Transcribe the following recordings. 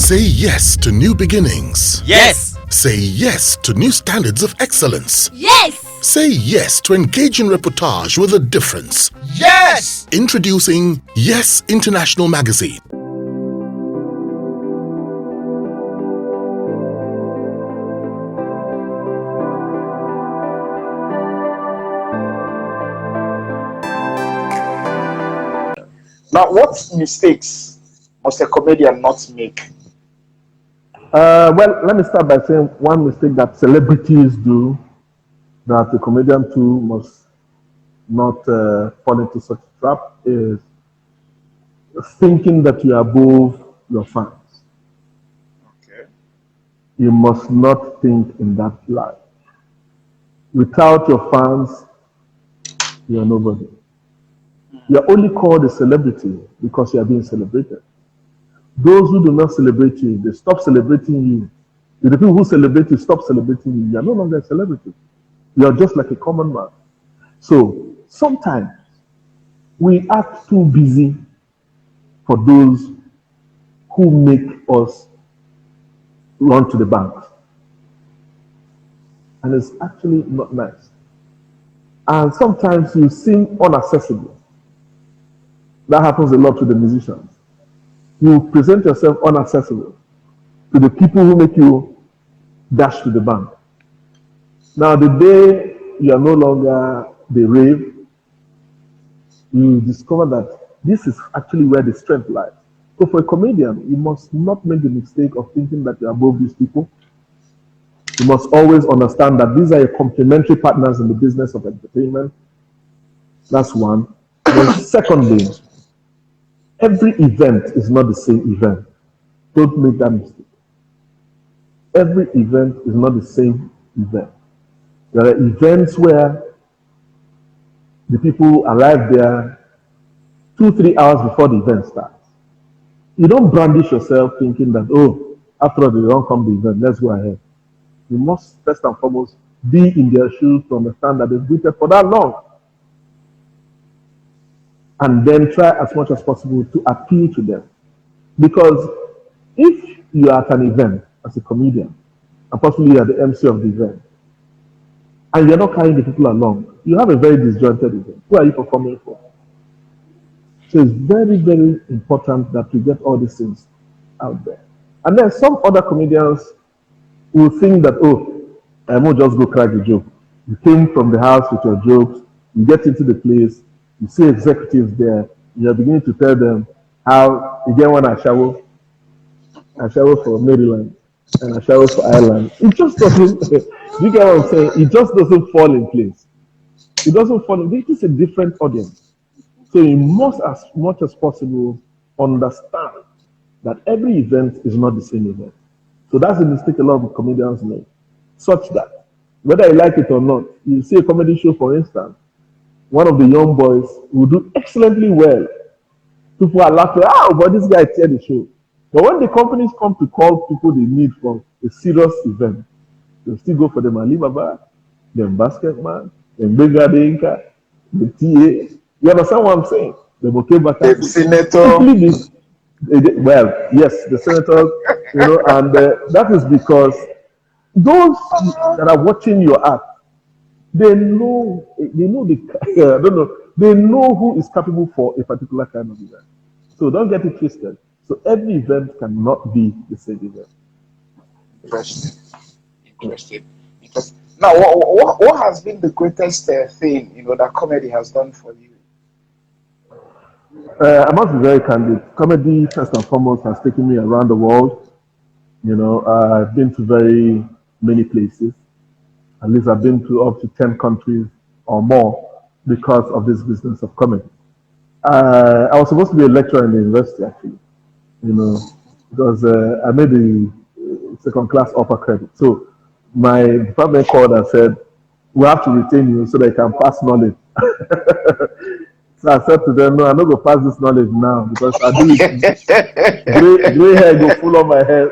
Say yes to new beginnings. Yes. Say yes to new standards of excellence. Yes. Say yes to engaging reportage with a difference. Yes. Introducing Yes International Magazine. Now, what mistakes must a comedian not make? Well, let me start by saying one mistake that celebrities do that a comedian too must not fall into such a trap is thinking that you are above your fans. Okay. You must not think in that light. Without your fans, you are nobody. You are only called a celebrity because you are being celebrated. Those who do not celebrate you, they stop celebrating you. The people who celebrate you stop celebrating you. You are no longer a celebrity. You are just like a common man. So sometimes we act too busy for those who make us run to the bank. And it's actually not nice. And sometimes you seem inaccessible. That happens a lot to the musicians. You present yourself inaccessible to the people who make you dash to the bank. Now, the day you are no longer the rave, you discover that this is actually where the strength lies. So for a comedian, you must not make the mistake of thinking that you're above these people. You must always understand that these are your complementary partners in the business of entertainment. That's one. Then secondly, every event is not the same event. Don't make that mistake. Every event is not the same event. There are events where the people arrive there 2-3 hours before the event starts. You don't brandish yourself thinking that, oh, after all, they don't come to the event, let's go ahead. You must first and foremost be in their shoes to understand that they've waited for that long. And then try as much as possible to appeal to them. Because if you are at an event as a comedian, and possibly you are the MC of the event, and you're not carrying the people along, you have a very disjointed event. Who are you performing for? So it's very, very important that we get all these things out there. And then some other comedians will think that, oh, I will just go crack the joke. You came from the house with your jokes, you get into the place, you see executives there, you're beginning to tell them how you get one I shower for Maryland and I shower for Ireland. It just doesn't, you get what I'm saying? It just doesn't fall in place. It doesn't fall in place. It's a different audience. So you must, as much as possible, understand that every event is not the same event. So that's a mistake a lot of comedians make. Such that, whether you like it or not, you see a comedy show, for instance, one of the young boys will do excellently well. People are laughing, but this guy tear the show. But when the companies come to call people they need for a serious event, they'll still go for the Alibaba, the Basketman, the Bega the Inca, the TA. You understand what I'm saying? The Bouquet The senator. Well, yes, the senators, and that is because those that are watching your act, they know I don't know, they know who is capable for a particular kind of event. So don't get it twisted. So every event cannot be the same event. Interesting. Now, what has been the greatest thing that comedy has done for you? I must be very candid. Comedy, first and foremost, has taken me around the world. I've been to very many places. At least I've been to up to 10 countries or more because of this business of comedy. I was supposed to be a lecturer in the university, actually, because I made the second class upper credit. So my department called and said, we have to retain you so that you can pass knowledge. So I said to them, no, I'm not going to pass this knowledge now because I do it. Gray hair go full on my head.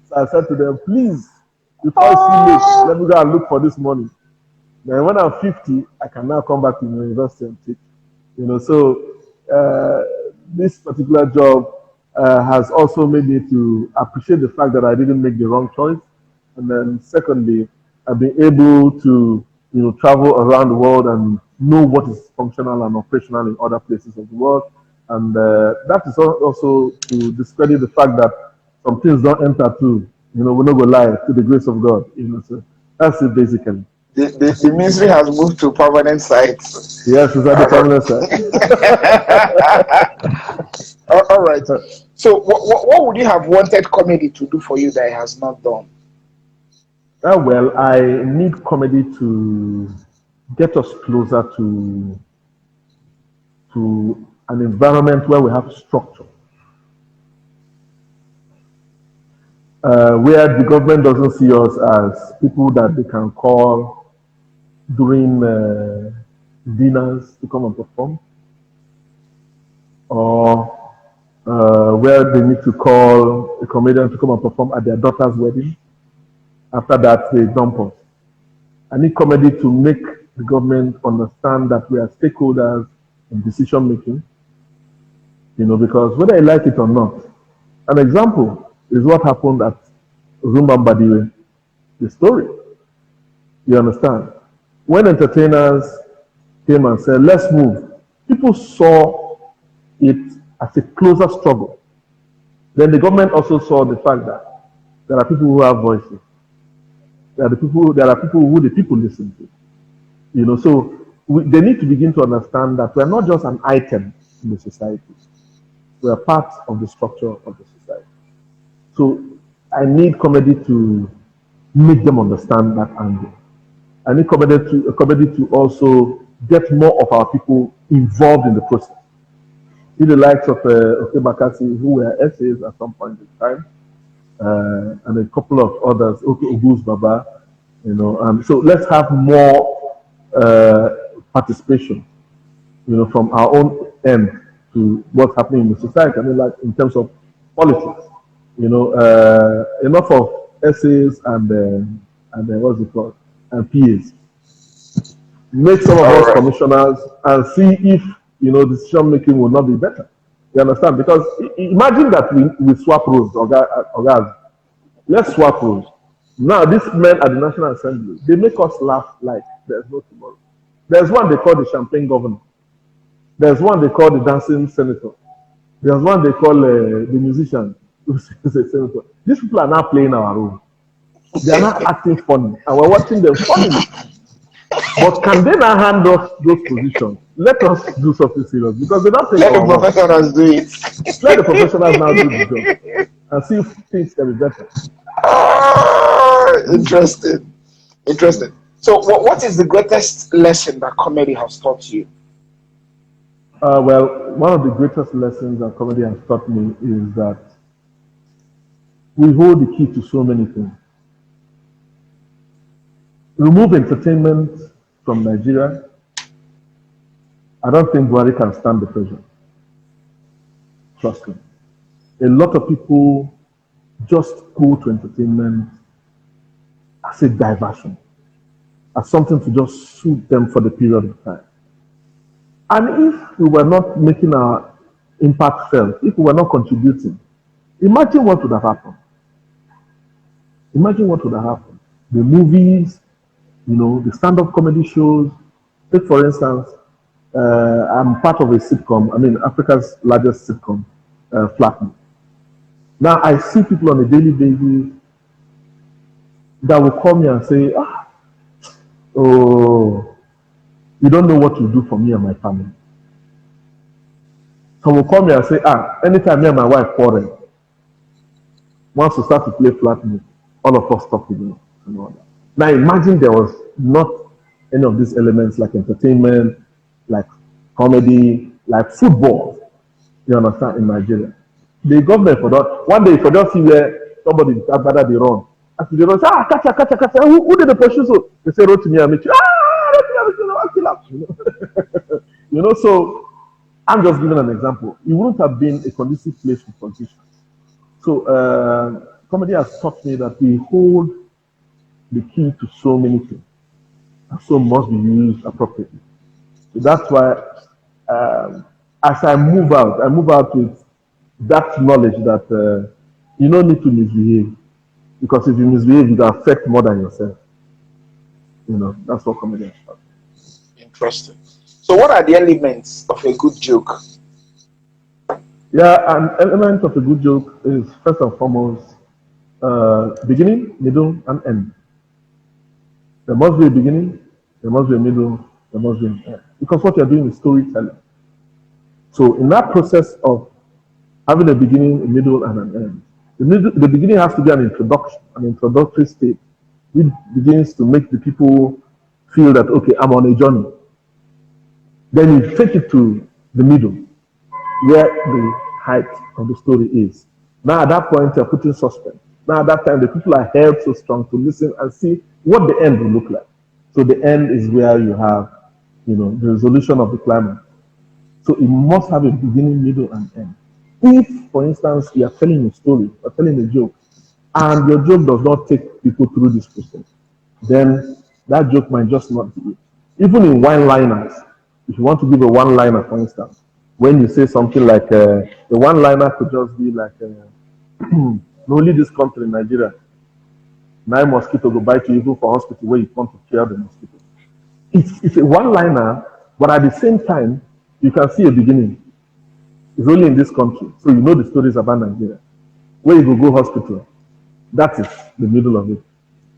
So I said to them, please, before it's too late, let me go and look for this money. Then when I'm 50, I can now come back to the university and teach. So this particular job has also made me to appreciate the fact that I didn't make the wrong choice. And then secondly, I've been able to travel around the world and know what is functional and operational in other places of the world. And that is also to discredit the fact that some things don't enter too. We're not gonna lie to the grace of God. So that's it basically. The ministry has moved to permanent sites. Yes, it's at the permanent side. All right. So, what would you have wanted comedy to do for you that it has not done? Well, I need comedy to get us closer to an environment where we have structure, where the government doesn't see us as people that they can call during dinners to come and perform, or where they need to call a comedian to come and perform at their daughter's wedding. After that, they dump us. I need comedy to make the government understand that we are stakeholders in decision making, because whether you like it or not, an example is what happened at Zumbambadiwe, the story. You understand? When entertainers came and said, let's move, people saw it as a closer struggle. Then the government also saw the fact that there are people who have voices. There are people who the people listen to. So they need to begin to understand that we're not just an item in the society. We're part of the structure of the society. So I need comedy to make them understand that angle. I need comedy to also get more of our people involved in the process. See the likes of Oke Bakassi, who were essays at some point in time, and a couple of others, Ogus Baba, so let's have more participation, from our own end to what's happening in the society. I mean, like in terms of politics, enough of essays and what's it called, and PAs. Make some of us commissioners and see if decision making will not be better. You understand? Because imagine that we swap roles, or guys, let's swap roles. Now, these men at the National Assembly, they make us laugh like there's no tomorrow. There's one they call the champagne governor. There's one they call the dancing senator. There's one they call the musician who's a senator. These people are now playing our role. They are not acting funny, and we're watching them funny. But can they now hand us those positions? Let us do something serious, because they don't take Let the professionals do it. Let the professionals now do the job and see if things can be better. Interesting. So, what is the greatest lesson that comedy has taught you? Well, one of the greatest lessons that comedy has taught me is that we hold the key to so many things. Remove entertainment from Nigeria, I don't think Buhari can stand the pressure. Trust me. A lot of people just go to entertainment as a diversion, as something to just suit them for the period of time. And if we were not making our impact felt, if we were not contributing, imagine what would have happened. Imagine what would have happened. The movies, the stand-up comedy shows. Take for instance, I'm part of a sitcom, Africa's largest sitcom, Flatman. Now I see people on a daily basis that will call me and say, oh, you don't know what you do for me and my family. Some will call me and say, anytime me and my wife quarrel, once we start to play Flatman, all of us stop and all that. Now imagine there was not any of these elements like entertainment, like comedy, like football, you understand, in Nigeria. The government for that, one day for just see where somebody better they run. After they run, say, catch. Who did the pursue? So they say, wrote to me and meet you. So I'm just giving an example. It wouldn't have been a conducive place for politicians. So comedy has taught me that we hold the key to so many things, and so must be used appropriately. So that's why as I move out with that knowledge that you don't need to misbehave, because if you misbehave, you can affect more than yourself. That's what comedians are. Interesting. So, what are the elements of a good joke? Yeah, an element of a good joke is first and foremost beginning, middle, and end. There must be a beginning, there must be a middle, there must be an end. Because what you're doing is storytelling. So in that process of having a beginning, a middle, and an end, the beginning has to be an introduction, an introductory state, which begins to make the people feel that, okay, I'm on a journey. Then you take it to the middle, where the height of the story is. Now at that point, you're putting suspense. Now at that time, the people are held so strong to listen and see what the end will look like. So the end is where you have, the resolution of the climax. So it must have a beginning, middle, and end. If, for instance, you are telling a story or telling a joke, and your joke does not take people through this process, then that joke might just not be it. Even in one-liners, if you want to give a one-liner, for instance, when you say something like the one-liner could just be like, only this country, Nigeria, 9 mosquito go bite you even for hospital where you come to kill the mosquito. It's a one-liner, but at the same time, you can see a beginning. It's only in this country, so you know the stories about Nigeria. Where you go hospital, that is the middle of it.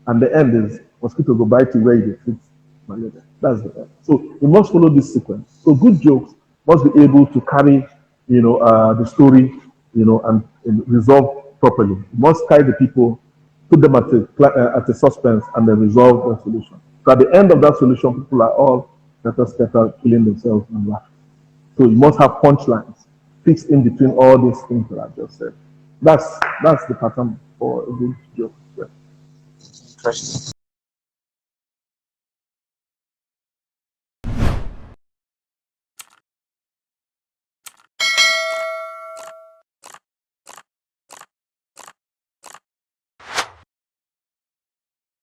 And the end is mosquito go bite you where you fit malaria. That's the end. So you must follow this sequence. So good jokes must be able to carry, the story, and resolve properly. You must carry the people, put them at a suspense, and then resolve the solution. So at the end of that solution, people are all scatter, killing themselves and laughing. So you must have punchlines fixed in between all these things that I just said. That's the pattern for a good joke. Yeah. Interesting.